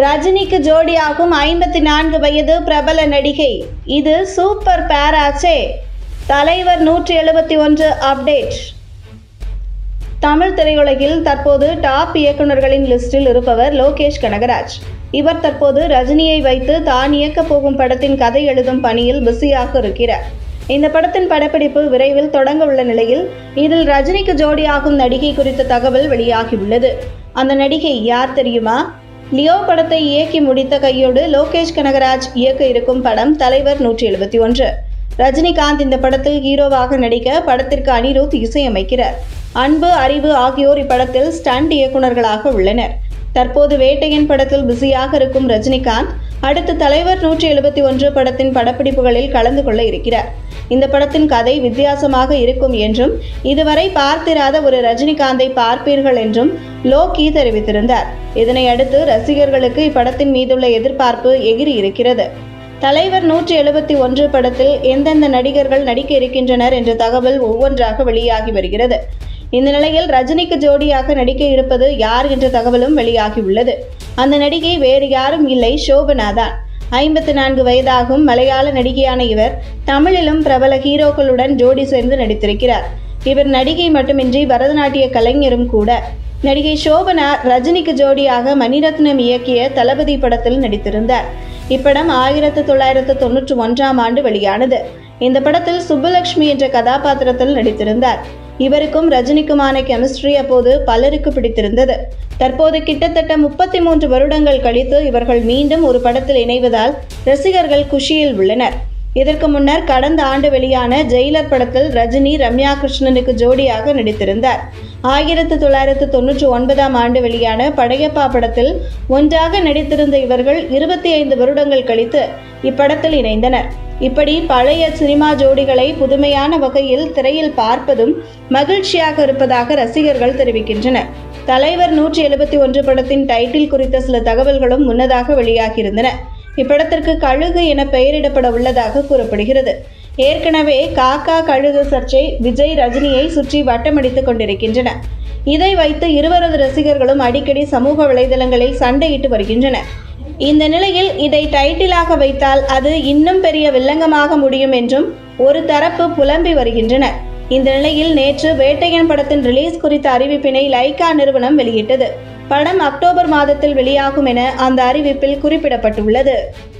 ரஜினிக்கு ஜோடியாகும் 54 வயது பிரபல நடிகை. இது சூப்பர் பேர் ஆச்சே. தலைவர் 171 அப்டேட். தமிழ் திரையுலகில் தற்போது டாப் இயக்குநர்களின் லிஸ்டில் இருப்பவர் லோகேஷ் கனகராஜ். இவர் தற்போது ரஜினியை வைத்து தான் இயக்கப் போகும் படத்தின் கதை எழுதும் பணியில் பிஸியாக இருக்கிறார். இந்த படத்தின் படப்பிடிப்பு விரைவில் தொடங்க உள்ள நிலையில் இதில் ரஜினிக்கு ஜோடியாகும் நடிகை குறித்த தகவல் வெளியாகியுள்ளது. அந்த நடிகை யார் தெரியுமா? லியோ படத்தை இயக்கி முடித்த கையோடு லோகேஷ் கனகராஜ் இயக்க இருக்கும் படம் தலைவர் 171. ரஜினிகாந்த் இந்த படத்தில் ஹீரோவாக நடிக்க படத்திற்கு அனிருத் இசையமைக்கிறார். அன்பு, அறிவு ஆகியோர் இப்படத்தில் ஸ்டண்ட் இயக்குநர்களாக உள்ளனர். தற்போது வேட்டையன் படத்தில் பிஸியாக இருக்கும் ரஜினிகாந்த் அடுத்து தலைவர் 171 படத்தின் படப்பிடிப்புகளில் கலந்து கொள்ள இருக்கிறார். இந்த படத்தின் கதை வித்தியாசமாக இருக்கும் என்றும் இதுவரை பார்த்திராத ஒரு ரஜினிகாந்தை பார்ப்பீர்கள் என்றும் லோகி தெரிவித்திருந்தார். இதனை அடுத்து ரசிகர்களுக்கு இப்படத்தின் மீதுள்ள எதிர்பார்ப்பு எகிரி இருக்கிறது. தலைவர் 171 படத்தில் எந்தெந்த நடிகர்கள் நடிக்க இருக்கின்றனர் என்ற தகவல் ஒவ்வொன்றாக வெளியாகி வருகிறது. இந்த நிலையில் ரஜினிக்கு ஜோடியாக நடிக்க இருப்பது யார் என்ற தகவலும் வெளியாகியுள்ளது. அந்த நடிகை வேறு யாரும் இல்லை, ஷோபனா தான். 54 வயதாகும் மலையாள நடிகையான இவர் தமிழிலும் பிரபல ஹீரோக்களுடன் ஜோடி சேர்ந்து நடித்திருக்கிறார். இவர் நடிகை மட்டுமின்றி பரதநாட்டிய கலைஞரும் கூட. நடிகை ஷோபனா ரஜினிக்கு ஜோடியாக மணிரத்னம் இயக்கிய தளபதி படத்தில் நடித்திருந்தார். இப்படம் 1991ஆம் ஆண்டு வெளியானது. இந்த படத்தில் சுப்புலட்சுமி என்ற கதாபாத்திரத்தில் நடித்திருந்தார். இவருக்கும் ரஜினிக்குமான கெமிஸ்ட்ரி அப்போது பலருக்கு பிடித்திருந்தது. தற்போது கிட்டத்தட்ட 33 வருடங்கள் கழித்து இவர்கள் மீண்டும் ஒரு படத்தில் இணைவதால் ரசிகர்கள் குஷியில் உள்ளனர். இதற்கு முன்னர் கடந்த ஆண்டு வெளியான ஜெயிலர் படத்தில் ரஜினி ரம்யா கிருஷ்ணனுக்கு ஜோடியாக நடித்திருந்தார். 1999ஆம் ஆண்டு வெளியான படையப்பா படத்தில் ஒன்றாக நடித்திருந்த இவர்கள் 25 வருடங்கள் கழித்து இப்படத்தில் இணைந்தனர். இப்படி பழைய சினிமா ஜோடிகளை புதுமையான வகையில் திரையில் பார்ப்பதும் மகிழ்ச்சியாக இருப்பதாக ரசிகர்கள் தெரிவிக்கின்றனர். தலைவர் 171 படத்தின் டைட்டில் குறித்த சில தகவல்களும் முன்னதாக வெளியாகியிருந்தன. இப்படத்திற்கு கழுகு என பெயரிடப்பட உள்ளதாக கூறப்படுகிறது. ஏற்கனவே காக்கா கழுகு சர்ச்சை விஜய் ரஜினியை சுற்றி வட்டமடித்துக் கொண்டிருக்கின்றன. இதை வைத்து இருவரது ரசிகர்களும் அடிக்கடி சமூக வலைதளங்களில் சண்டையிட்டு வருகின்றனர். இந்த நிலையில் இதை டைட்டிலாக வைத்தால் அது இன்னும் பெரிய வில்லங்கமாக முடியும் என்றும் ஒரு தரப்பு புலம்பி வருகின்றனர். இந்த நிலையில் நேற்று வேட்டையன் படத்தின் ரிலீஸ் குறித்த அறிவிப்பினை லைகா நிறுவனம் வெளியிட்டது. படம் அக்டோபர் மாதத்தில் வெளியாகும் என அந்த அறிவிப்பில் குறிப்பிடப்பட்டுள்ளது.